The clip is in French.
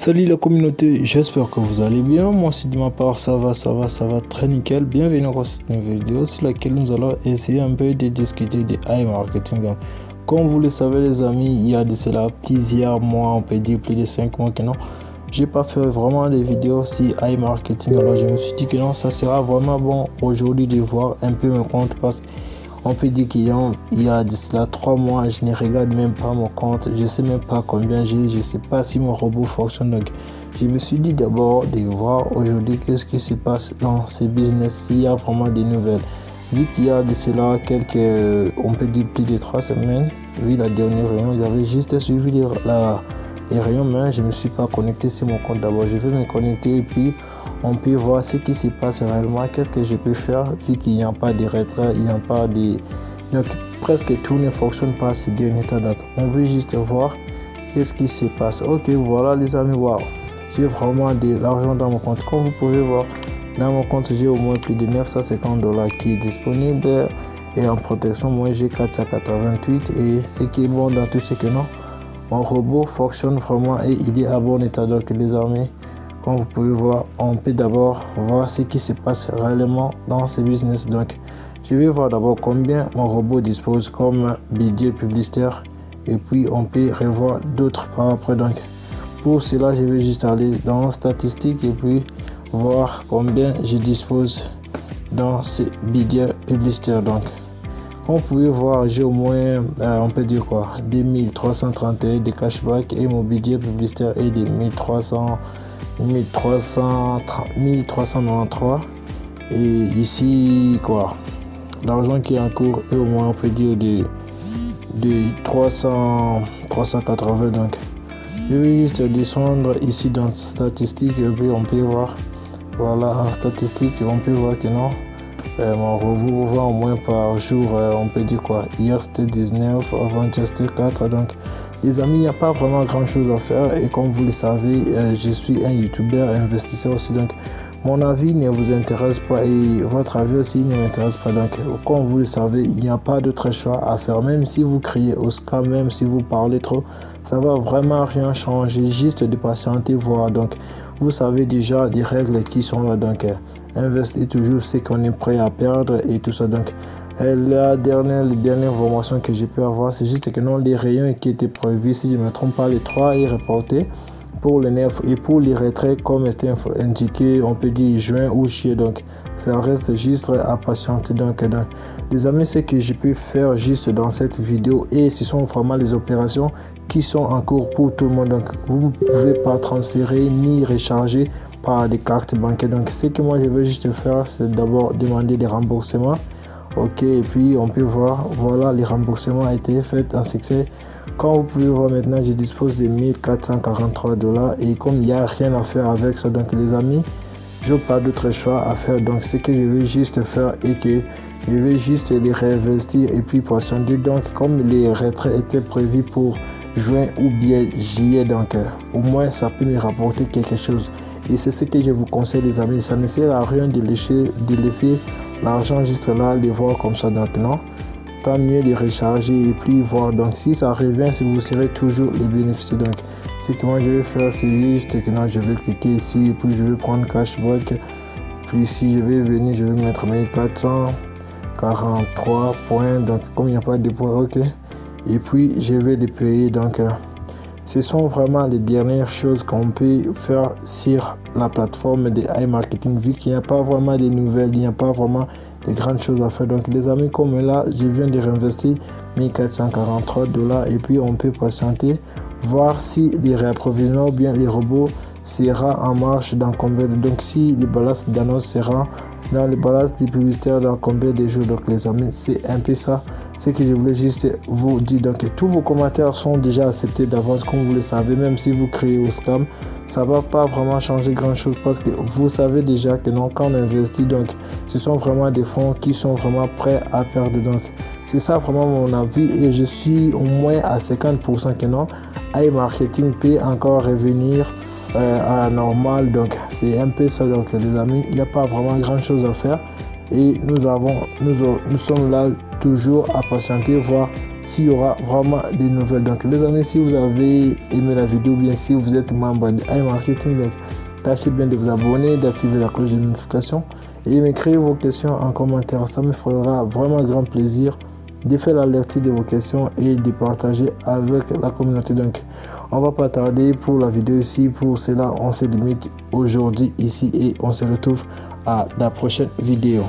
Salut la communauté, j'espère que vous allez bien. Moi aussi de ma part ça va très nickel. Bienvenue dans cette nouvelle vidéo sur laquelle nous allons essayer un peu de discuter de iMarketing. Comme vous le savez les amis, il y a de cela plusieurs mois, on peut dire plus de 5 mois que non, j'ai pas fait vraiment des vidéos sur iMarketing. Alors je me suis dit que non, ça sera vraiment bon aujourd'hui de voir un peu mes comptes parce qu'on peut dire qu'il y a de cela 3 mois, je ne regarde même pas mon compte, je sais même pas combien j'ai, je sais pas si mon robot fonctionne. Donc je me suis dit d'abord de voir aujourd'hui qu'est-ce qui se passe dans ce business, s'il y a vraiment des nouvelles. Vu qu'il y a de cela on peut dire plus de 3 semaines, vu la dernière réunion, ils avaient juste suivi les réunions, mais je ne me suis pas connecté sur mon compte d'abord. Je vais me connecter et puis on peut voir ce qui se passe réellement, qu'est-ce que je peux faire vu qu'il n'y a pas de retrait, il n'y a pas de... Donc presque tout ne fonctionne pas ces derniers temps. Donc on veut juste voir qu'est-ce qui se passe. Ok, voilà les amis, waouh, j'ai vraiment de l'argent dans mon compte. Comme vous pouvez voir, dans mon compte j'ai au moins plus de 950 $ qui est disponible et en protection moi j'ai 488. Et ce qui est bon dans tout c'est que non, mon robot fonctionne vraiment et il est à bon état. Donc les amis, comme vous pouvez voir, on peut d'abord voir ce qui se passe réellement dans ce business. Donc je vais voir d'abord combien mon robot dispose comme budget publicitaire et puis on peut revoir d'autres par après. Donc pour cela je vais juste aller dans statistiques et puis voir combien je dispose dans ce budget publicitaire. Donc comme vous pouvez voir, j'ai au moins on peut dire quoi, 2331 de cashback et mon budget publicitaire est de 1393. Et ici quoi, l'argent qui est en cours est au moins on peut dire de 380. Donc je vais juste descendre ici dans statistiques et puis on peut voir, voilà, en statistiques on peut voir que non, mon robot vend au moins par jour, on peut dire quoi, hier c'était 19, avant-hier c'était 4. Donc les amis, il n'y a pas vraiment grand chose à faire et comme vous le savez, je suis un youtubeur investisseur aussi. Donc mon avis ne vous intéresse pas et votre avis aussi ne m'intéresse pas. Donc comme vous le savez, il n'y a pas d'autre choix à faire. Même si vous criez au scam, même si vous parlez trop, ça va vraiment rien changer, juste de patienter, voir. Donc vous savez déjà des règles qui sont là. Donc investissez toujours ce qu'on est prêt à perdre et tout ça. Donc la dernière information que j'ai pu avoir, c'est juste que non, les rayons qui étaient prévus, si je ne me trompe pas, les 3 est reporté pour les 9 et pour les retraits comme c'était indiqué, on peut dire juin ou juillet. Donc ça reste juste à patienter. Donc les amis, ce que je peux faire juste dans cette vidéo, et ce sont vraiment les opérations qui sont en cours pour tout le monde. Donc vous ne pouvez pas transférer ni recharger par des cartes bancaires. Donc ce que moi je veux juste faire, c'est d'abord demander des remboursements. Ok, et puis on peut voir, voilà, les remboursements ont été faits en succès. Comme vous pouvez voir maintenant, je dispose de 1443 $ et comme il n'y a rien à faire avec ça, donc les amis, je n'ai pas d'autre choix à faire. Donc ce que je vais juste faire est que je vais juste les réinvestir et puis patienter. Donc comme les retraits étaient prévus pour juin ou bien juillet, donc au moins ça peut me rapporter quelque chose. Et c'est ce que je vous conseille les amis, ça ne sert à rien de laisser l'argent juste là, les voir comme ça. Donc non, tant mieux de recharger et puis voir. Donc si ça revient, si vous serez toujours les bénéficiaires. Donc ce que moi je vais faire, c'est juste que non, je vais cliquer ici et puis je vais prendre cashback. Puis ici je vais venir, je vais mettre mes 443 points. Donc comme il n'y a pas de points, ok, et puis je vais les payer. Donc ce sont vraiment les dernières choses qu'on peut faire sur la plateforme de iMarketing, vu qu'il n'y a pas vraiment de nouvelles, il n'y a pas vraiment de grandes choses à faire. Donc les amis, comme là, je viens de réinvestir 1443 $ et puis on peut patienter, voir si les réapprovisionnements ou bien les robots sera en marche dans combien de... Donc si les ballasts d'annonce sera dans les ballasts des publicitaires dans combien de jours. Donc les amis, c'est un peu ça ce que je voulais juste vous dire. Donc tous vos commentaires sont déjà acceptés d'avance, comme vous le savez. Même si vous créez au scam, ça va pas vraiment changer grand chose parce que vous savez déjà que non, quand on investit, donc ce sont vraiment des fonds qui sont vraiment prêts à perdre. Donc c'est ça vraiment mon avis et je suis au moins à 50% que non, iMarketing peut encore revenir à la normale. Donc c'est un peu ça. Donc les amis, il n'y a pas vraiment grand chose à faire et nous sommes là toujours à patienter, voir s'il y aura vraiment des nouvelles. Donc les amis, si vous avez aimé la vidéo, bien si vous êtes membre de iMarketing, donc tâchez bien de vous abonner, d'activer la cloche de notification et de m'écrire vos questions en commentaire. Ça me fera vraiment grand plaisir de faire l'alerte de vos questions et de partager avec la communauté. Donc on va pas tarder pour la vidéo ici. Pour cela, on se limite aujourd'hui ici et on se retrouve à la prochaine vidéo.